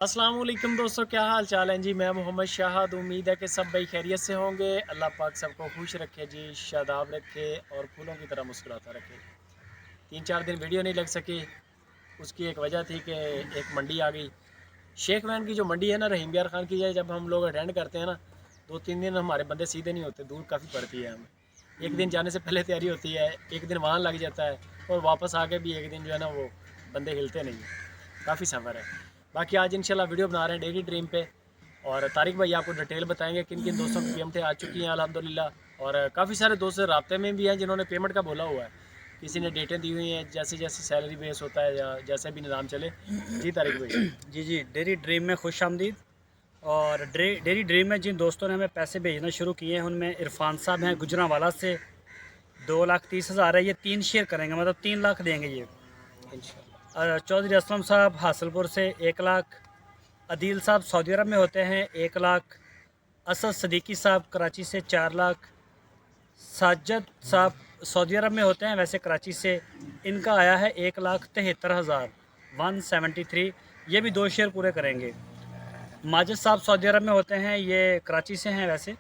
अस्सलाम वालेकुम दोस्तों, क्या हाल चाल है जी। मैं मोहम्मद शाहद। उम्मीद है कि सब भाई खैरियत से होंगे। अल्लाह पाक सबको खुश रखे जी, शादाब रखे और फूलों की तरह मुस्कुराता रखे। 3-4 दिन वीडियो नहीं लग सकी, उसकी एक वजह थी कि एक मंडी आ गई। शेख वैन की जो मंडी है ना, रहीम यार खान की, जब हम लोग अटेंड करते हैं ना, 2-3 दिन हमारे बंदे सीधे नहीं होते, दूर काफ़ी पड़ती है हमें। एक दिन जाने से पहले तैयारी होती है, एक दिन वहाँ लग जाता है, और वापस आके भी एक दिन जो है ना वो बंदे हिलते नहीं हैं। काफ़ी सफ़र है। बाकी आज इंशाल्लाह वीडियो बना रहे हैं डेली ड्रीम पे, और तारिक भाई आपको डिटेल बताएंगे किन किन दोस्तों की पेमेंटें आ चुकी हैं अल्हम्दुलिल्लाह। और काफ़ी सारे दोस्त राब्ते में भी हैं जिन्होंने पेमेंट का बोला हुआ है, किसी ने डेटें दी हुई हैं, जैसे जैसे सैलरी बेस होता है या जैसे भी निज़ाम चले। जी तारिक भाई। जी जी, डेली ड्रीम में खुश आमदीद। और डेली ड्रीम में जिन दोस्तों ने हमें पैसे भेजना शुरू किए हैं उनमें इरफान साहब हैं गुजरांवाला से। 2,30,000 है, ये 3 शेयर करेंगे, मतलब 3 लाख देंगे ये। इंशाल्लाह। चौधरी असलम साहब हासिलपुर से 1 लाख। अदील साहब सऊदी अरब में होते हैं 1 लाख। असद सदीकी साहब कराची से 4 लाख। साजद साहब सऊदी अरब में होते हैं, वैसे कराची से। इनका आया है 1,73,173। ये भी 2 शेयर पूरे करेंगे। माजिद साहब सऊदी अरब में होते हैं, ये कराची से हैं वैसे,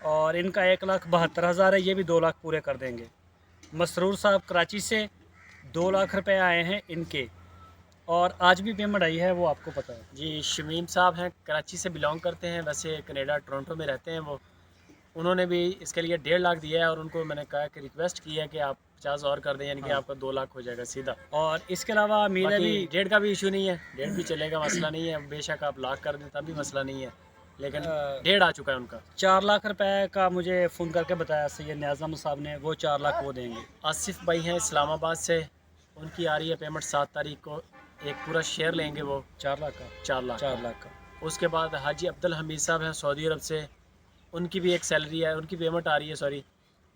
और इनका 1,72,000 है, ये भी 2 लाख पूरे कर देंगे। मसरूर साहब कराची से 2 लाख रुपए आए हैं इनके, और आज भी पेमेंट आई है, वो आपको पता है। जी, शमीम साहब हैं, कराची से बिलोंग करते हैं, वैसे कनाडा टोरंटो में रहते हैं वो। उन्होंने भी इसके लिए 1.5 लाख दिया है, और उनको मैंने कहा कि रिक्वेस्ट की है कि आप 50 और कर दें, यानी कि हाँ, आपका 2 लाख हो जाएगा सीधा। और इसके अलावा अमीर है बाकी भी। 1.5 का भी इशू नहीं है, 1.5 भी चलेगा, मसला नहीं है। बेशक आप लाख कर दें तब भी मसला नहीं है, लेकिन 1.5 आ चुका है उनका। 4 लाख रुपए का मुझे फ़ोन करके बताया सैयद न्याज़म साहब ने, वो 4 लाख वो देंगे। आसिफ भाई हैं इस्लामाबाद से, उनकी आ रही है पेमेंट 7 तारीख को। एक पूरा शेयर लेंगे वो 4 लाख का। 4 लाख 4 का। लाख का। उसके बाद हाजी अब्दुल हमीद साहब हैं सऊदी अरब से, उनकी भी एक सैलरी है, उनकी पेमेंट आ रही है, सॉरी।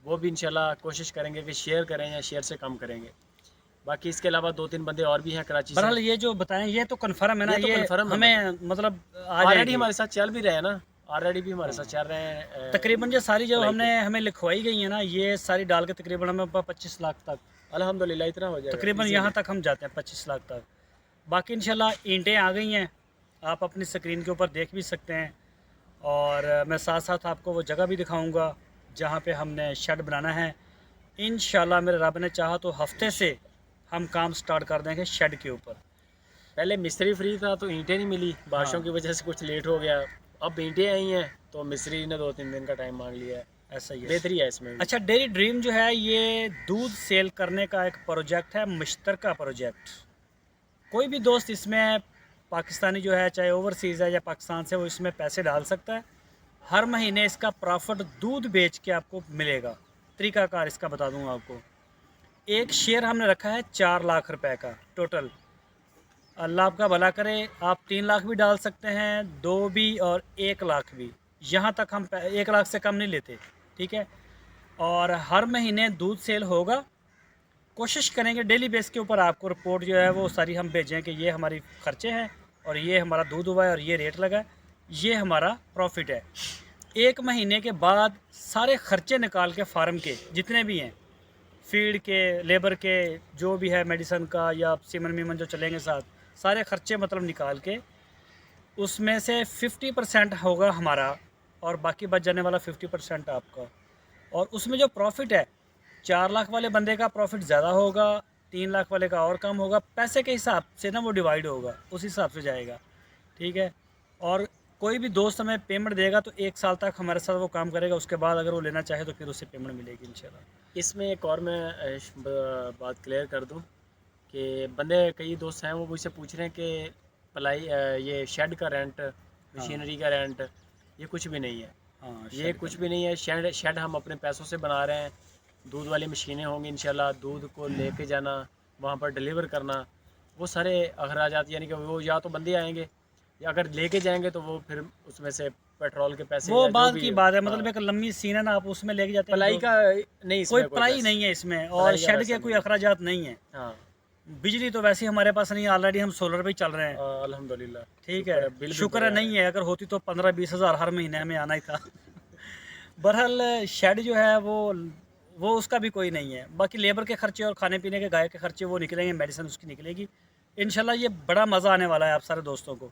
वो भी इंशाल्लाह कोशिश करेंगे कि शेयर करें या शेयर से कम करेंगे। बाकी इसके अलावा 2-3 बंदे और भी हैं कराची से। बहरहाल ये जो बताएं ये तो कन्फर्म है ना, ये तो ये कन्फर्म है भाई, हमें मतलब आ ऑलरेडी जाएगी। हमारे साथ चल भी रहे हैं ना, ऑलरेडी भी हमारे साथ हाँ, चल रहे हैं तकरीबन ये सारी जो अप्लाई हमने पे। हमें लिखवाई गई है ना, ये सारी डाल के तकरीबन हमें 25 लाख तक, अल्हम्दुलिल्लाह इतना हो जाएगा तकरीबन यहाँ इजीली। तक हम जाते हैं 25 लाख तक। बाकी इंशाल्लाह ईंटें आ गई हैं, आप अपनी स्क्रीन के ऊपर देख भी सकते हैं। और मैं साथ साथ आपको वो जगह भी दिखाऊंगा जहाँ पे हमने शेड बनाना है। इंशाल्लाह मेरे रब ने चाहा तो हफ्ते से हम काम स्टार्ट कर देंगे शेड के ऊपर। पहले मिस्त्री फ्री था तो ईंटें नहीं मिली, बारिशों की हाँ, वजह से कुछ लेट हो गया। अब ईंटें आई हैं तो मिस्त्री ने 2-3 दिन का टाइम मांग लिया है। ऐसा ही है। बेहतरी है इसमें भी। अच्छा, डेयरी ड्रीम जो है ये दूध सेल करने का एक प्रोजेक्ट है, मुश्तरका प्रोजेक्ट। कोई भी दोस्त इसमें पाकिस्तानी जो है, चाहे ओवरसीज़ है या पाकिस्तान से, वो इसमें पैसे डाल सकता है। हर महीने इसका प्रॉफिट दूध बेच के आपको मिलेगा। तरीकाकार इसका बता दूंगा आपको। एक शेयर हमने रखा है 4 लाख रुपए का टोटल। अल्लाह आपका भला करे, आप 3 लाख भी डाल सकते हैं, 2 भी और 1 लाख भी। यहाँ तक हम 1 लाख से कम नहीं लेते, ठीक है। और हर महीने दूध सेल होगा। कोशिश करेंगे डेली बेस के ऊपर आपको रिपोर्ट जो है वो सारी हम भेजें कि ये हमारी खर्चे हैं, और ये हमारा दूध हुआ है, और ये रेट लगा है, ये हमारा प्रॉफिट है। 1 महीने के बाद सारे खर्चे निकाल के फार्म के जितने भी हैं, फीड के, लेबर के, जो भी है, मेडिसन का या सीमन मीमन जो चलेंगे साथ, सारे खर्चे मतलब निकाल के उसमें से 50% होगा हमारा, और बाकी बच जाने वाला 50% आपका। और उसमें जो प्रॉफिट है, 4 लाख वाले बंदे का प्रॉफिट ज़्यादा होगा, 3 लाख वाले का और कम होगा। पैसे के हिसाब से ना वो डिवाइड होगा, उस हिसाब से जाएगा, ठीक है। और कोई भी दोस्त हमें पेमेंट देगा तो 1 साल तक हमारे साथ वो काम करेगा, उसके बाद अगर वो लेना चाहे तो फिर उससे पेमेंट मिलेगी इंशाल्लाह। इसमें एक और मैं बात क्लियर कर दूं कि बंदे कई दोस्त हैं वो मुझसे पूछ रहे हैं कि पलाई ये शेड का रेंट, हाँ मशीनरी का रेंट, ये कुछ भी नहीं है। हाँ, ये शेड कुछ कर। भी नहीं है। शेड शेड हम अपने पैसों से बना रहे हैं। दूध वाली मशीनें होंगी इंशाल्लाह, दूध को लेके जाना, वहाँ पर डिलीवर करना, वो सारे अखराजात, यानी कि वो या तो बंदे आएंगे, या अगर लेके जाएंगे तो वो फिर उसमें से पेट्रोल के पैसे वो या जो बाद भी की है। बात है, हाँ, मतलब एक लंबी सीन है ना, आप उसमें लेके जाते हैं पलाई दो। का नहीं, कोई इसमें कोई पढ़ाई पैसा, नहीं है इसमें, और पलाई का शेड पैसा के नहीं कोई है। अखराजात नहीं है। हाँ, बिजली तो वैसे ही हमारे पास नहीं है, ऑलरेडी हम सोलर पे ही चल रहे हैं, अल्हम्दुलिल्लाह, ठीक है। शुक्र है, बिल भी शुक्र बड़े है आ रहे नहीं हैं। है, अगर होती तो 15-20 हज़ार हर महीने हमें आना ही था। बहरहाल शेड जो है वो उसका भी कोई नहीं है। बाकी लेबर के खर्चे और खाने पीने के, गाय के खर्चे वो निकलेंगे, मेडिसिन उसकी निकलेगी। इंशाल्लाह ये बड़ा मज़ा आने वाला है आप सारे दोस्तों को।